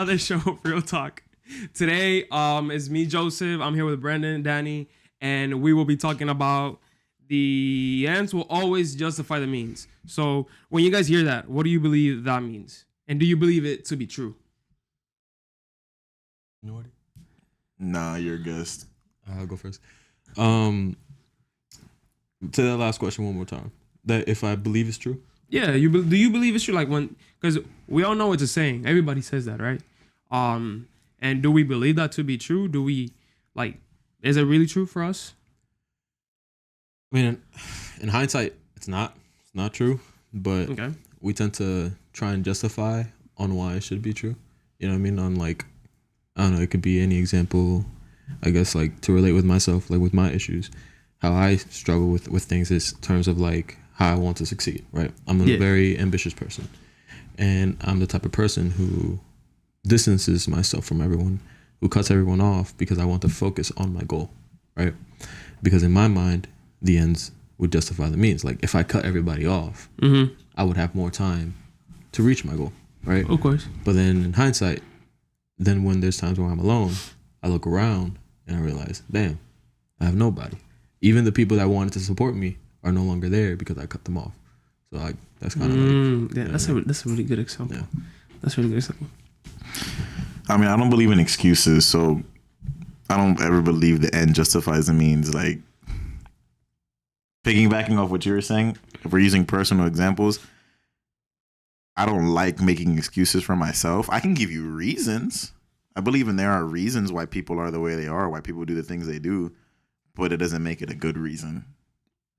Another show of Real Talk. Today, is me, Joseph. I'm here with Brendan, Danny, and we will be talking about the ends will always justify the means. So when you guys hear that, what do you believe that means? And do you believe it to be true? Nah, you're a guest. I'll go first. To that last question one more time. That if I believe it's true? Yeah, do you believe it's true? Like because we all know it's a saying. Everybody says that, right? And do we believe that to be true? Do we is it really true for us? I mean, in hindsight, it's not true, but Okay. we tend to try and justify on why it should be true. You know what I mean? On I don't know, it could be any example, I guess, to relate with myself, with my issues, how I struggle with things is terms of how I want to succeed, right? I'm a very ambitious person, and I'm the type of person who distances myself from everyone, who cuts everyone off because I want to focus on my goal, right? Because in my mind, the ends would justify the means. If I cut everybody off, I would have more time to reach my goal, right? Of course. But then in hindsight, then when there's times where I'm alone, I look around and I realize, damn, I have nobody. Even the people that wanted to support me are no longer there because I cut them off. So that's kind of that's a really good example. Yeah. That's a really good example. I mean, I don't believe in excuses, so I don't ever believe the end justifies the means. Piggybacking off what you were saying, if we're using personal examples, I don't like making excuses for myself. I can give you reasons. I believe there are reasons why people are the way they are, why people do the things they do, but it doesn't make it a good reason,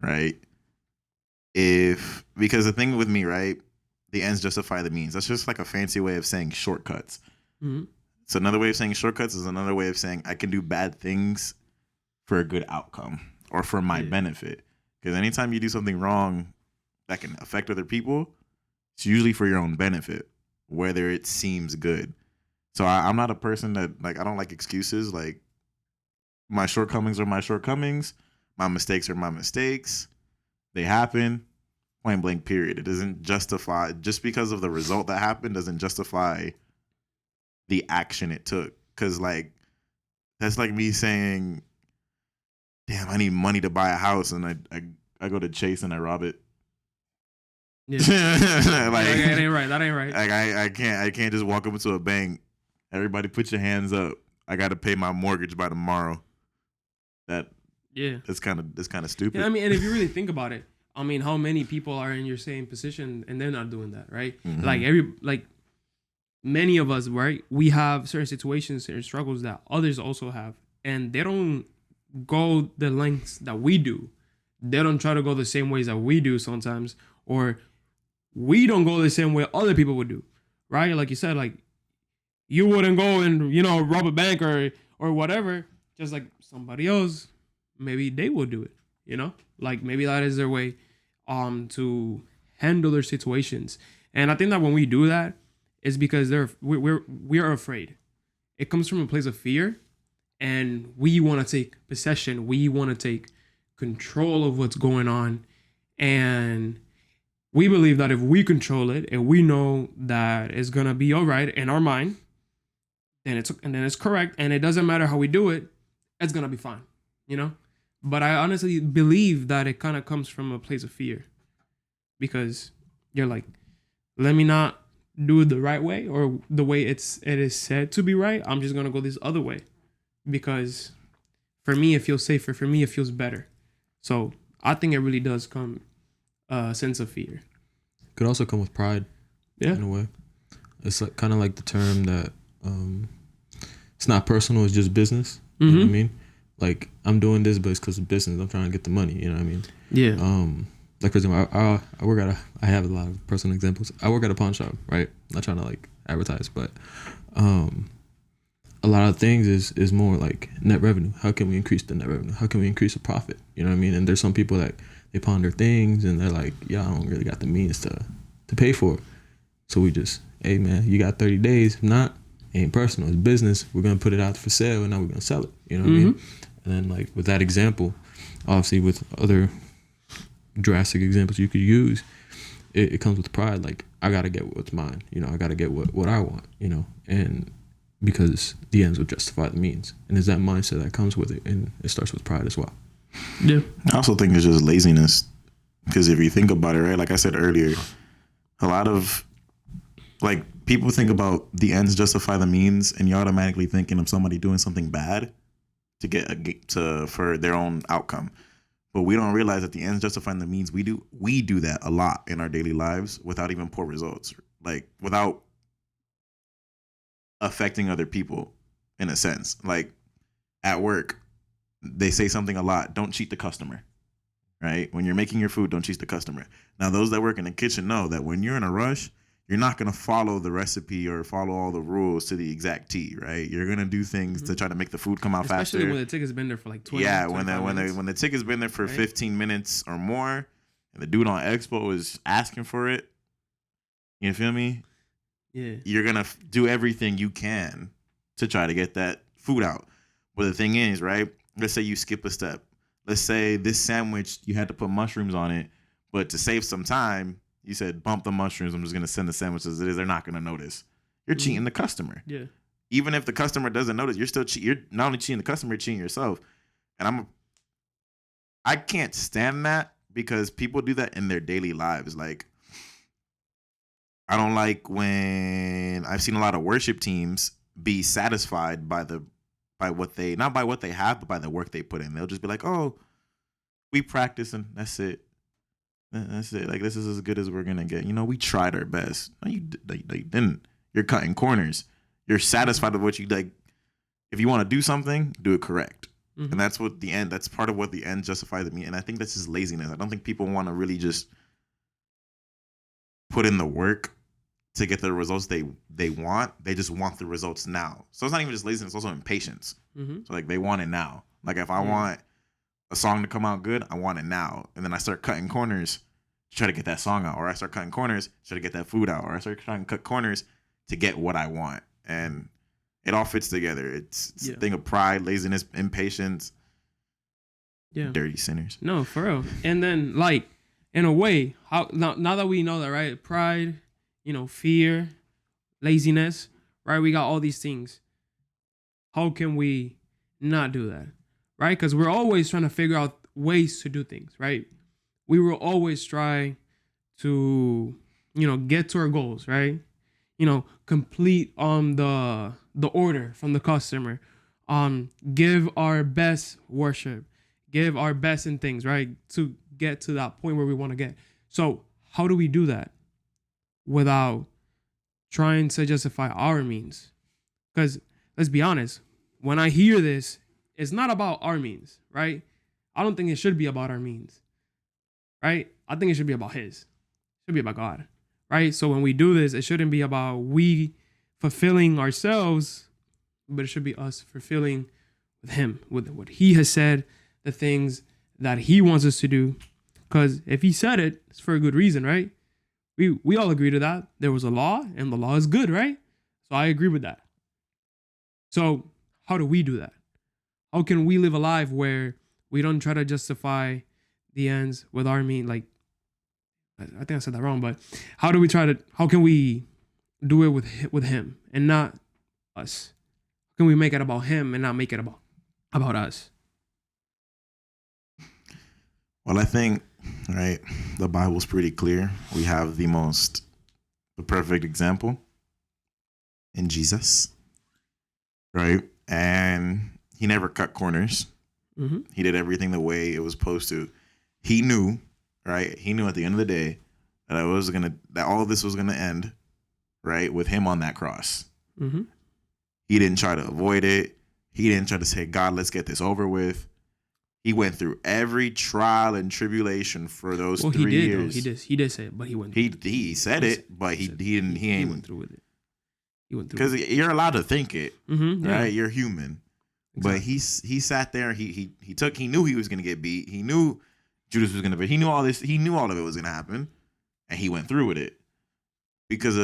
right? Because the thing with me, right, the ends justify the means. That's just a fancy way of saying shortcuts. Mm-hmm. So another way of saying shortcuts is another way of saying I can do bad things for a good outcome or for my benefit. Because anytime you do something wrong that can affect other people, it's usually for your own benefit, whether it seems good. So I'm not a person that I don't like excuses. My shortcomings are my shortcomings. My mistakes are my mistakes. They happen, point blank, period. It doesn't justify, just because of the result that happened doesn't justify the action it took. Because that's like me saying, damn, I need money to buy a house, and I go to Chase and I rob it. Yeah. That ain't right. I can't just walk up into a bank. Everybody put your hands up. I got to pay my mortgage by tomorrow. It's kind of stupid. Yeah, I mean, and if you really think about it, I mean, how many people are in your same position and they're not doing that, right? Mm-hmm. Many of us, right? We have certain situations, certain struggles that others also have, and they don't go the lengths that we do. They don't try to go the same ways that we do sometimes, or we don't go the same way other people would do, right? Like you said, you wouldn't go and rob a bank or whatever, just like somebody else, maybe they will do it, maybe that is their way to handle their situations. And I think that when we do that, it's because we are afraid. It comes from a place of fear, and we want to take possession. We want to take control of what's going on, and we believe that if we control it and we know that it's gonna be all right in our mind, then it's correct, and it doesn't matter how we do it, it's gonna be fine, But I honestly believe that it kind of comes from a place of fear, because you're let me not do it the right way or the way it is said to be right. I'm just gonna go this other way because for me it feels safer. For me it feels better. So I think it really does come a sense of fear. Could also come with pride. Yeah. In a way, it's kind of like the term that it's not personal. It's just business. You know what I mean? I'm doing this, but it's because of business. I'm trying to get the money. You know what I mean? Yeah. For example, I work at I have a lot of personal examples. I work at a pawn shop, right? Not trying to advertise, but a lot of things is more net revenue. How can we increase the net revenue? How can we increase the profit? You know what I mean? And there's some people that they pawn their things and they're yeah, I don't really got the means to pay for it. So we just, hey man, you got 30 days. If not, it ain't personal. It's business. We're gonna put it out for sale and now we're gonna sell it. You know what I mean? And then with that example, obviously with other drastic examples you could use, it comes with pride. Like, I gotta get what's mine. You know, I gotta get what I want. You know, and because the ends will justify the means, and it's that mindset that comes with it, and it starts with pride as well. Yeah. I also think it's just laziness, because if you think about it, right, like I said earlier, a lot of like people think about the ends justify the means, and you're automatically thinking of somebody doing something bad to for their own outcome. But we don't realize that the ends justifying the means. We do that a lot in our daily lives without even poor results, like without affecting other people in a sense. Like at work, they say something a lot: don't cheat the customer. Right? When you're making your food, don't cheat the customer. Now, those that work in the kitchen know that when you're in a rush, you're not going to follow the recipe or follow all the rules to the exact T, right? You're going to do things to try to make the food come out faster. Especially when the ticket's been there for like 20 Yeah, minutes. when the ticket's been there for 15 minutes or more, and the dude on Expo is asking for it, you feel me? Yeah. You're going to do everything you can to try to get that food out. But the thing is, right, let's say you skip a step. Let's say this sandwich, you had to put mushrooms on it, but to save some time, you said, bump the mushrooms. I'm just going to send the sandwich as it is. They're not going to notice. You're cheating the customer. Yeah. Even if the customer doesn't notice, you're still you're not only cheating the customer, you're cheating yourself. And I can't stand that, because people do that in their daily lives. Like, I don't like when I've seen a lot of worship teams be satisfied by what they, not by what they have, but by the work they put in. They'll just be like, oh, we practice and that's it. That's it. Like, this is as good as we're going to get. You know, we tried our best. No, you didn't. You're cutting corners. You're satisfied with what you like. If you want to do something, do it correct. And that's part of what the end justifies me. And I think that's just laziness. I don't think people want to really just put in the work to get the results they want. They just want the results now. So it's not even just laziness, it's also impatience. So like, they want it now. Like, if I want a song to come out good, I want it now. And then I start cutting corners to try to get that song out, or I start cutting corners to try to get that food out, or I start trying to cut corners to get what I want. And it all fits together. It's a thing of pride, laziness, impatience. Yeah. Dirty sinners. No, for real. And then, like, in a way, how now that we know that, right? Pride, fear, laziness, right? We got all these things. How can we not do that, right? Because we're always trying to figure out ways to do things, right? We will always try to, get to our goals, right? Complete the order from the customer, give our best worship, give our best in things, right? To get to that point where we want to get. So how do we do that without trying to justify our means? Because let's be honest, when I hear this, it's not about our means, right? I don't think it should be about our means, right? I think it should be about His. It should be about God, right? So when we do this, it shouldn't be about we fulfilling ourselves, but it should be us fulfilling with Him, with what He has said, the things that He wants us to do. Because if He said it, it's for a good reason, right? We all agree to that. There was a law, and the law is good, right? So I agree with that. So how do we do that? How can we live a life where we don't try to justify the ends with our means? Like, I think I said that wrong, but how can we do it with Him and not us? How can we make it about Him and not make it about us? Well, I think, right, the Bible's pretty clear. We have the perfect example in Jesus, right? And He never cut corners. He did everything the way it was supposed to. He knew, right? He knew at the end of the day that all of this was gonna end, right, with Him on that cross. He didn't try to avoid it. He didn't try to say, God, let's get this over with. He went through every trial and tribulation for those 3 years. He did say it, but he went through it. He said it, but he didn't. He went through with it. He went through because you're allowed to think it, right? You're human. Exactly. But he sat there. He knew he was gonna get beat. He knew Judas was gonna be. He knew all this. He knew all of it was gonna happen, and he went through with it because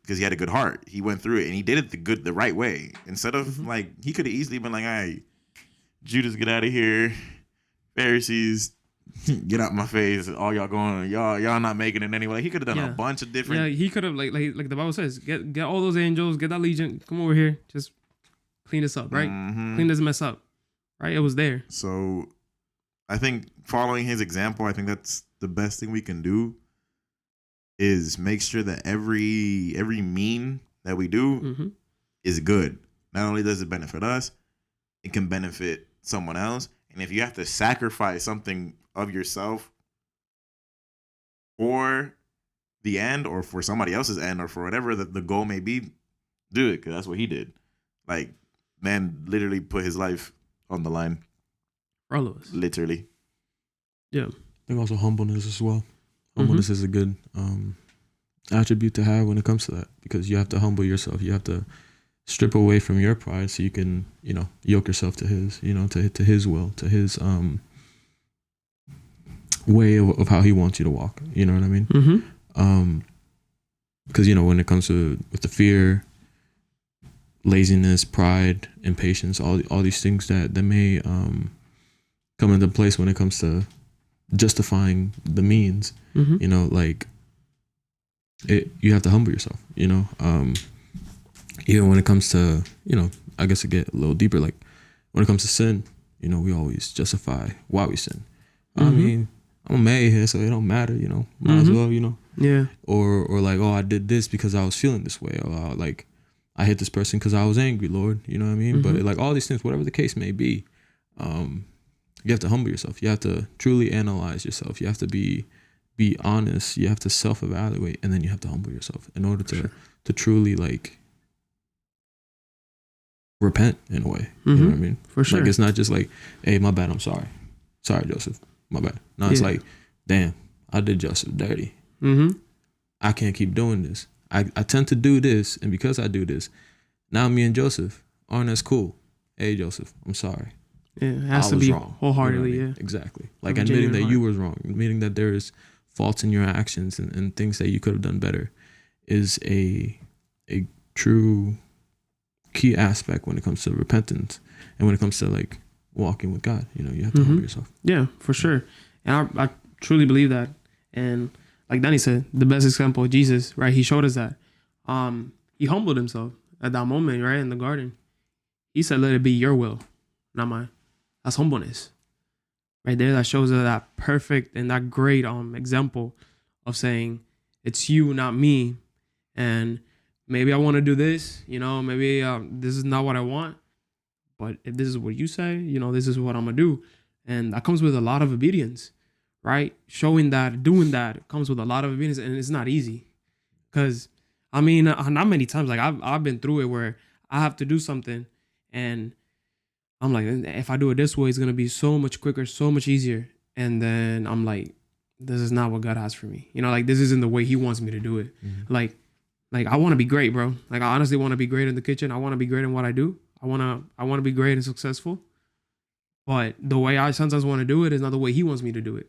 he had a good heart. He went through it and he did it the right way. Instead of like, he could have easily been like, "All right, Judas, get out of here. Pharisees, get out my face. All y'all going, y'all not making it anyway. Like, he could have done a bunch of different. Yeah, he could have like the Bible says, get all those angels, get that legion, come over here, just clean this up, right? Clean this mess up, right? It was there. So, I think following his example, I think that's the best thing we can do. Is make sure that every mean that we do is good. Not only does it benefit us, it can benefit someone else. And if you have to sacrifice something of yourself for the end or for somebody else's end or for whatever the goal may be, do it, because that's what he did. Like, man literally put his life on the line. For all of us. Literally. Yeah. I think also humbleness as well. Humbleness is a good attribute to have when it comes to that, because you have to humble yourself. You have to strip away from your pride so you can, yoke yourself to his, to his will, to his way of how he wants you to walk. You know what I mean? Because, when it comes to with the fear, laziness, pride, impatience, all these things that may come into place when it comes to justifying the means, you have to humble yourself, even when it comes to, I guess to get a little deeper, like when it comes to sin, we always justify why we sin. I mean, I'm married here, so it don't matter, might as well, Yeah. Or like, oh, I did this because I was feeling this way, or like I hit this person because I was angry, Lord, you know what I mean? But like all these things, whatever the case may be, you have to humble yourself. You have to truly analyze yourself. You have to be honest. You have to self-evaluate, and then you have to humble yourself in order to truly like repent in a way. You know what I mean? For sure. Like, it's not just like, hey, my bad, I'm sorry. Sorry, Joseph, my bad. No, it's like, damn, I did Joseph dirty. I can't keep doing this. I tend to do this, and because I do this, now me and Joseph aren't as cool. Hey, Joseph, I'm sorry. Yeah, it has to be wrong. Wholeheartedly, you know what I mean? Exactly. Like, admitting that you was wrong, admitting that there is faults in your actions and things that you could have done better is a true key aspect when it comes to repentance and when it comes to like walking with God. You have to humble yourself. Yeah, for sure. And I truly believe that. And like Danny said, the best example, Jesus, right? He showed us that. He humbled himself at that moment, right? In the garden. He said, let it be your will, not mine. That's humbleness. Right there, that shows us that perfect and that great example of saying, it's you, not me. And maybe I want to do this, maybe this is not what I want. But if this is what you say, this is what I'm going to do. And that comes with a lot of obedience, right? Showing that, doing that comes with a lot of obedience. And it's not easy. Because, not many times, like I've been through it where I have to do something and I'm like, if I do it this way, it's going to be so much quicker, so much easier. And then I'm like, this is not what God has for me. Like, this isn't the way he wants me to do it. Like I want to be great, bro. Like, I honestly want to be great in the kitchen. I want to be great in what I do. I want to be great and successful. But the way I sometimes want to do it is not the way he wants me to do it.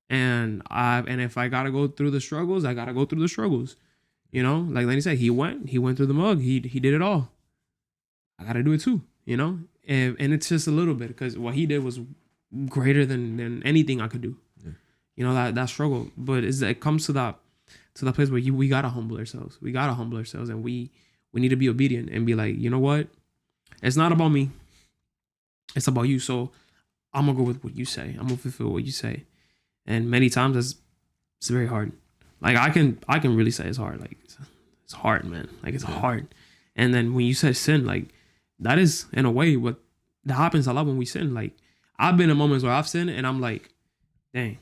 And if I got to go through the struggles, I got to go through the struggles. Like Lenny said, he went through the mug. He did it all. I got to do it too, And it's just a little bit, because what he did was greater than anything I could do. Yeah. That struggle. But it comes to that place where we gotta humble ourselves. We gotta humble ourselves, and we need to be obedient and be like, you know what? It's not about me. It's about you. So I'm gonna go with what you say. I'm gonna fulfill what you say. And many times it's very hard. Like I can really say it's hard. Like it's hard, man. Like it's hard. And then when you say sin, like that is in a way what that happens a lot when we sin. Like I've been in moments where I've sinned and I'm like, dang,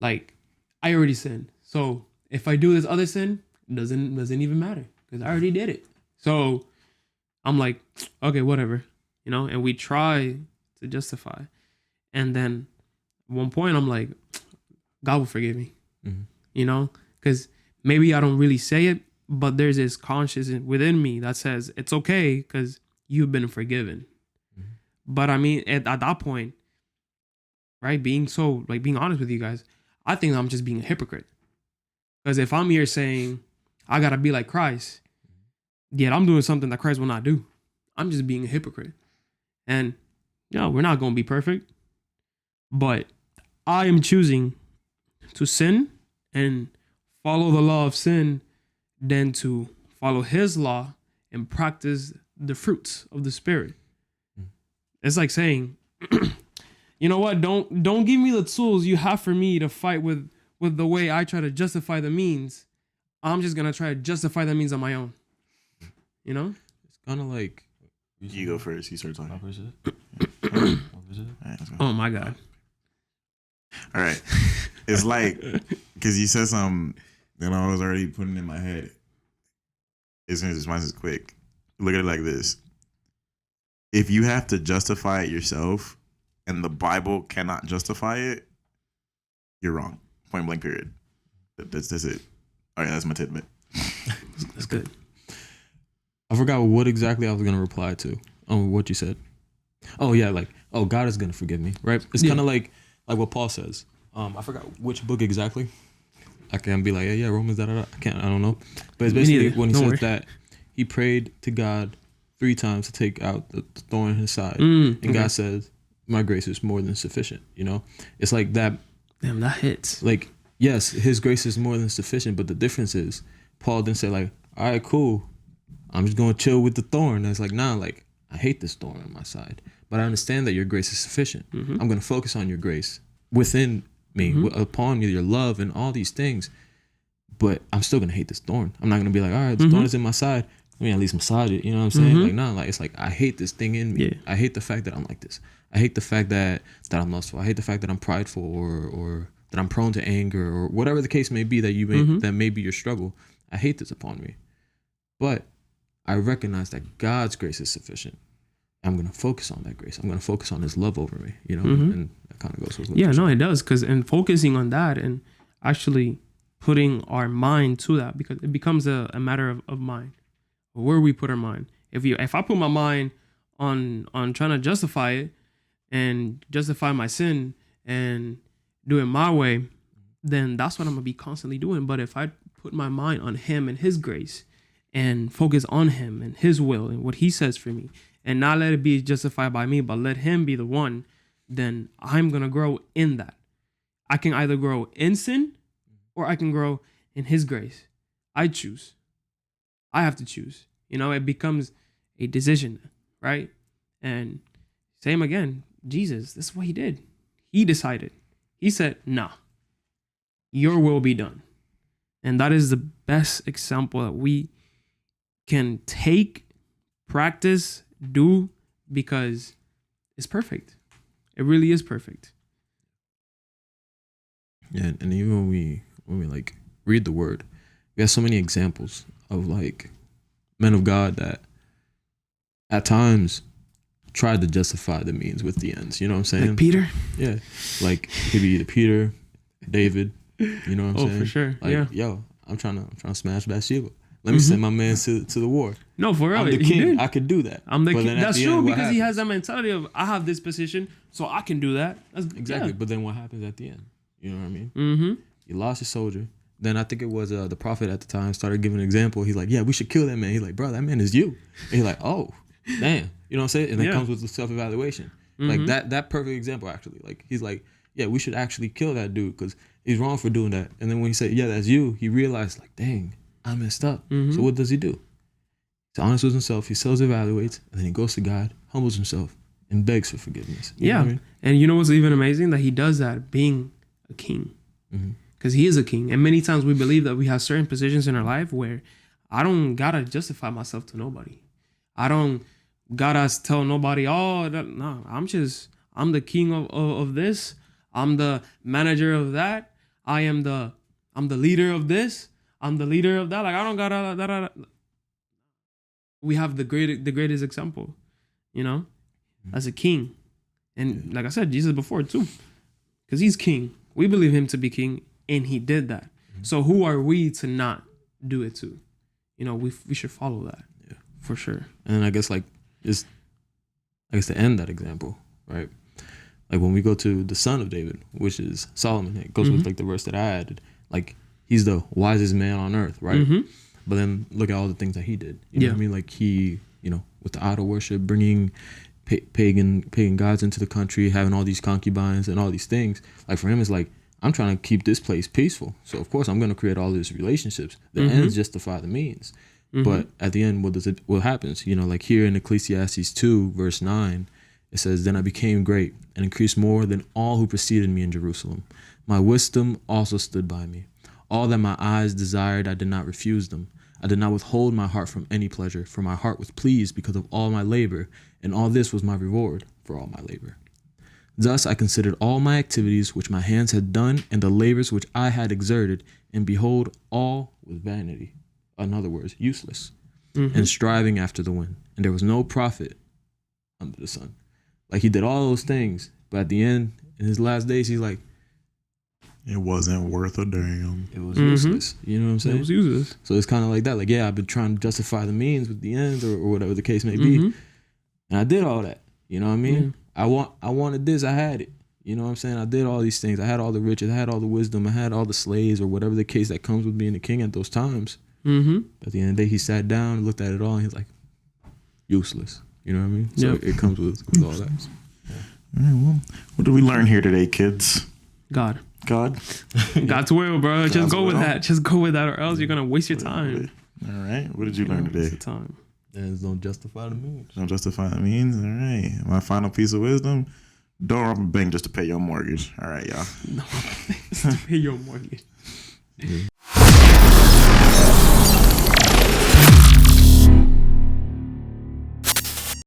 like I already sinned. So if I do this other sin, doesn't even matter because I already did it. So I'm like, okay, whatever, and we try to justify. And then at one point I'm like, God will forgive me, because maybe I don't really say it, but there's this conscience within me that says it's okay because you've been forgiven. But I mean, at that point, right, being honest with you guys, I think I'm just being a hypocrite. Because if I'm here saying I gotta be like Christ, yet I'm doing something that Christ will not do, I'm just being a hypocrite. And we're not gonna be perfect, but I am choosing to sin and follow the law of sin than to follow his law and practice the fruits of the spirit. It's like saying, you know what? Don't give me the tools you have for me to fight with the way I try to justify the means. I'm just gonna try to justify the means on my own. You know? It's kind of like You go first. You start talking. All All right, let's go. Oh my God. All right. It's like, because you said something that I was already putting in my head. As soon as this is quick, look at it like this. If you have to justify it yourself and the Bible cannot justify it, you're wrong. Point blank, period. That's it. All right, that's my tidbit. That's good. I forgot what exactly I was going to reply to on what you said. Oh, yeah, like, oh, God is going to forgive me, right? It's kind of like what Paul says. I forgot which book exactly. I can't be like, yeah, Romans, I don't know. But it's basically when he says that he prayed to God 3 times to take out the thorn in his side. And God says, my grace is more than sufficient, you know? It's like that. Damn, that hits. Like, yes, his grace is more than sufficient, but the difference is Paul didn't say like, all right, cool, I'm just going to chill with the thorn. It's like, nah, like, I hate this thorn on my side, but I understand that your grace is sufficient. I'm going to focus on your grace within me, upon you, your love and all these things, but I'm still going to hate this thorn. I'm not going to be like, all right, the thorn is in my side, let me at least massage it, you know what I'm saying? Like, nah, like, it's like, I hate this thing in me. I hate the fact that I'm like this. I hate the fact that I'm lustful. I hate the fact that I'm prideful or that I'm prone to anger or whatever the case may be that you may, that may be your struggle. I hate this upon me. But I recognize that God's grace is sufficient. I'm going to focus on that grace. I'm going to focus on his love over me, you know? And that kind of goes with no, it does. And focusing on that and actually putting our mind to that, because it becomes a matter of mind. Where we put our mind. If I put my mind on trying to justify it and justify my sin and do it my way, then that's what I'm going to be constantly doing. But if I put my mind on him and his grace and focus on him and his will and what he says for me and not let it be justified by me, but let him be the one, then I'm going to grow in that. I can either grow in sin or I can grow in his grace. I choose. I have to choose. You know, it becomes a decision, right? And same again, Jesus, this is what he did. He decided. He said, nah, your will be done. And that is the best example that we can take, practice, do, because it's perfect. It really is perfect. Yeah, and even when we like read the word, we have so many examples of like men of God that at times tried to justify the means with the ends. You know what I'm saying? Like Peter? Yeah. Like it could be either Peter, David, you know what I'm saying? Oh, for sure. Like, yo, I'm trying to smash Bathsheba. Let me send my man to the war. No, for real. I'm the king. I could do that. I'm the king. That's true, because he has that mentality of, I have this position, so I can do that. Exactly. Yeah. But then what happens at the end? You know what I mean? You lost your soldier. Then I think it was the prophet at the time started giving an example. He's like, yeah, we should kill that man. He's like, bro, that man is you. And he's like, oh, damn. You know what I'm saying? And it comes with the self-evaluation. Like that perfect example, actually. Like, he's like, yeah, we should actually kill that dude because he's wrong for doing that. And then when he said, yeah, that's you, he realized, like, dang, I messed up. So what does he do? He's honest with himself. He self-evaluates. And then he goes to God, humbles himself, and begs for forgiveness. You know what I mean? And you know what's even amazing? That he does that being a king. Because he is a king. And many times we believe that we have certain positions in our life where I don't gotta justify myself to nobody. I don't gotta tell nobody, oh, no, I'm the king of this. I'm the manager of that. I'm the leader of this. I'm the leader of that. Like, I don't gotta. We have the greatest example, you know, as a king. And like I said, Jesus before too, because he's king. We believe him to be king, and he did that. So who are we to not do it too? You know, we should follow that. Yeah, for sure. And I guess to end that example, right? Like when we go to the son of David, which is Solomon, it goes with like the verse that I added. Like, he's the wisest man on earth, right? But then look at all the things that he did. You know what I mean? Like, he, you know, with the idol worship, bringing pagan gods into the country, having all these concubines and all these things. Like for him, it's like, I'm trying to keep this place peaceful. So of course I'm going to create all these relationships. The ends justify the means. But at the end, what happens? You know, like here in Ecclesiastes 2, verse 9, it says, "Then I became great and increased more than all who preceded me in Jerusalem. My wisdom also stood by me. All that my eyes desired, I did not refuse them. I did not withhold my heart from any pleasure, for my heart was pleased because of all my labor, and all this was my reward for all my labor. Thus I considered all my activities which my hands had done, and the labors which I had exerted, and behold, all was vanity." In other words, useless, and striving after the wind. And there was no profit under the sun. Like he did all those things, but at the end, in his last days, he's like, it wasn't worth a damn. it was useless. You know what I'm saying? It was useless. So it's kind of like that. Like, yeah, I've been trying to justify the means with the ends, or whatever the case may be. And I did all that. You know what I mean? I wanted this, I had it. You know what I'm saying? I did all these things. I had all the riches, I had all the wisdom, I had all the slaves, or whatever the case that comes with being a king at those times. At the end of the day, he sat down, looked at it all, and he's like, useless. You know what I mean? So it comes with all that. All right, well, what did we learn here today, kids? God. God's will, bro. Just go with will. that. Just go with that, or else you're gonna waste your time. All right. What did you learn Waste today? your time. Ends don't justify the means. Don't justify the means. All right. My final piece of wisdom: don't rob a bank just to pay your mortgage. All right, y'all. No, to pay your mortgage.